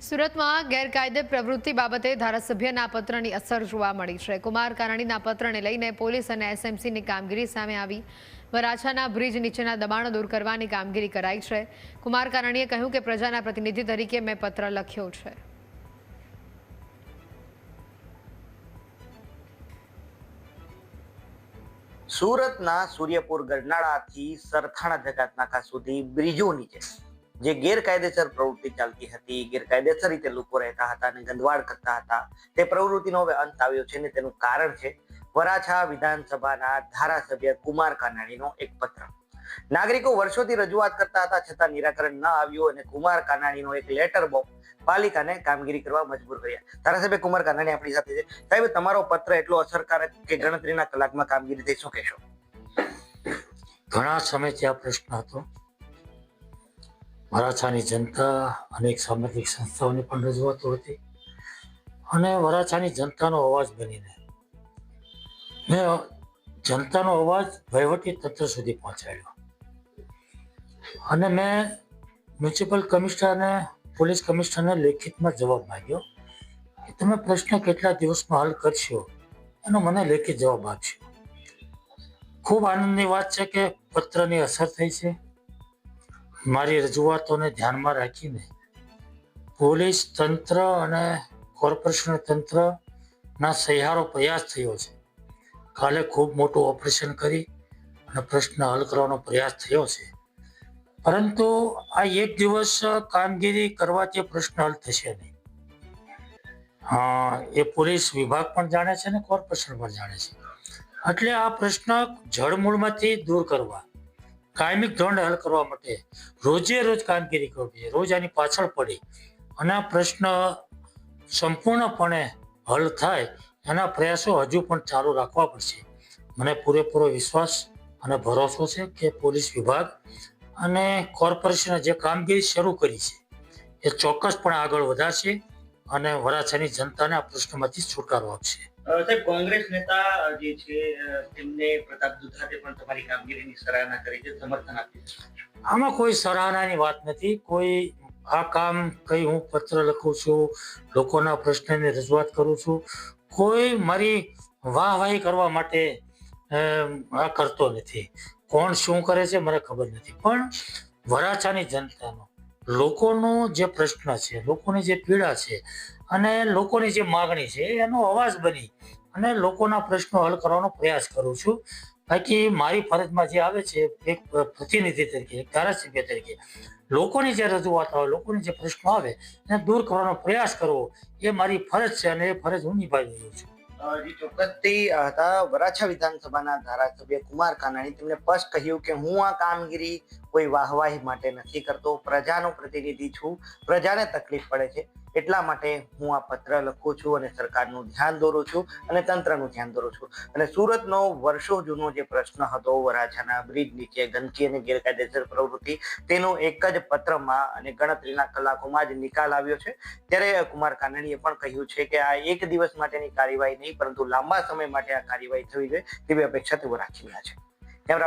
સુરતમાં ગેરકાયદે પ્રવૃત્તિ બાબતે ધારાસભ્યના પત્રની અસર જોવા મળી છે. કુમાર કાનાણીના પત્રને લઈને પોલીસ અને એસએમસીની કામગીરી સામે આવી. વરાછાના બ્રિજ નીચેના દબાણો દૂર કરવાની કામગીરી કરાઈ છે. કુમાર કાનાણીએ કહ્યું કે પ્રજાના પ્રતિનિધિ તરીકે મેં પત્ર લખ્યો છે. સુરતના સૂર્યપુર ગરનાળાથી સરથાણા જકાતનાકા સુધી બ્રિજો નીચે જે ગેરકાયદેસર પ્રવૃત્તિ ચાલતી હતી, ગેરકાયદેસર રીતે લોકો રહેતા હતા અને ગંદવાડ કરતા હતા, તે પ્રવૃત્તિનો હવે અંત આવ્યો છે. ને તેનું કારણ છે વરાછા વિધાનસભાના ધારાસભ્ય કુમાર કાનાણીનો એક પત્ર. નાગરિકો વર્ષોથી રજૂઆત કરતા હતા, છતાં નિરાકરણ ન આવ્યું અને કુમાર કાનાણીનો એક લેટર બોક્સ પાલિકાને કામગીરી કરવા મજબૂર કર્યા. ધારાસભ્ય કુમાર કાનાણી આપણી સાથે છે. સાહેબ, તમારો પત્ર એટલો અસરકારક કે ગણતરીના કલાકમાં કામગીરી થઈ, શું કહેશો? ઘણા સમયથી આ પ્રશ્ન હતો. વરાછાની જનતા અનેક સામાજિક સંસ્થાઓની પણ રજૂઆતો હતી અને વરાછાની જનતાનો અવાજ બનીને મેં જનતાનો અવાજ વહીવટી તંત્ર સુધી પહોંચાડ્યો અને મેં મ્યુનિસિપલ કમિશનર અને પોલીસ કમિશનરને લેખિતમાં જવાબ માંગ્યો કે તમે પ્રશ્ન કેટલા દિવસમાં હલ કરશો, એનો મને લેખિત જવાબ આપશો. ખૂબ આનંદની વાત છે કે પત્રની અસર થઈ છે. મારી રજૂઆતોને ધ્યાનમાં રાખીને પોલીસ તંત્ર અને કોર્પોરેશન તંત્રના સહિયારો પ્રયાસ થયો છે. કાલે ખૂબ મોટું ઓપરેશન કરી અને પ્રશ્ન હલ કરવાનો પ્રયાસ થયો છે. પરંતુ આ એક દિવસ કામગીરી કરવાથી પ્રશ્ન હલ થશે નહીં. એ પોલીસ વિભાગ પણ જાણે છે અને કોર્પોરેશન પણ જાણે છે. એટલે આ પ્રશ્ન જળમૂળમાંથી દૂર કરવા, કાયમી ધોરણે હલ કરવા માટે રોજે રોજ કામગીરી કરવી જોઈએ. રોજ આની પાછળ પડી અને આ પ્રશ્ન સંપૂર્ણપણે હલ થાય એના પ્રયાસો હજુ પણ ચાલુ રાખવા પડશે. મને પૂરેપૂરો વિશ્વાસ અને ભરોસો છે કે પોલીસ વિભાગ અને કોર્પોરેશને જે કામગીરી શરૂ કરી છે એ ચોક્કસપણે આગળ વધારશે અને વરાછાની જનતાને આ પ્રશ્નમાંથી છુટકારો આપશે. સાહેબ, કોંગ્રેસ નેતા જે છે તેમને પ્રતાપ દુધાતે પણ તમારી કામગીરીની સરાહના કરી છે, સમર્થન આપ્યું છે. આમાં કોઈ સરાહનાની વાત નથી. કોઈ આ કામ કઈ હું પત્ર લખું છું, લોકોના પ્રશ્નની રજૂઆત કરું છું, કોઈ મારી વાહવાહી કરવા માટે આ કરતો નથી. કોણ શું કરે છે મને ખબર નથી, પણ વરાછાની જનતાનો, લોકોનો જે પ્રશ્ન છે, લોકોની જે પીડા છે અને લોકોની જે માગણી છે એનો અવાજ બની અને લોકોના પ્રશ્નો હલ કરવાનો પ્રયાસ કરું છું. બાકી મારી ફરજમાં જે આવે છે એક પ્રતિનિધિ તરીકે, એક ધારાસભ્ય તરીકે લોકોની જે રજૂઆત આવે, લોકોની જે પ્રશ્નો આવે એને દૂર કરવાનો પ્રયાસ કરવો એ મારી ફરજ છે અને એ ફરજ હું નિભાવી રહ્યો છું. ચોક્કસથી હતા વરાછા વિધાનસભાના ધારાસભ્ય કુમાર કાનાણી. તેમણે સ્પષ્ટ કહ્યું કે હું આ કામગીરી કોઈ વાહવાહી માટે નથી કરતો, પ્રજાનો પ્રતિનિધિ છું, પ્રજાને તકલીફ પડે છે એટલા માટે હું આ પત્ર લખું છું અને સરકારનું ધ્યાન દોરું છું અને તંત્રનું ધ્યાન દોરું છું. અને સુરતનો વર્ષો જૂનો જે પ્રશ્ન હતો વરાછાના બ્રિજ નીચે ગંદકી અને ગેરકાયદેસર પ્રવૃત્તિ, તેનો એક જ પત્રમાં અને ગણતરીના કલાકોમાં જ નિકાલ આવ્યો છે. ત્યારે કુમાર કાનાણીએ પણ કહ્યું છે કે આ એક દિવસ માટેની કાર્યવાહી નહીં, પરંતુ લાંબા સમય માટે આ કાર્યવાહી થવી જોઈએ તેવી અપેક્ષા તેઓ રાખી રહ્યા છે.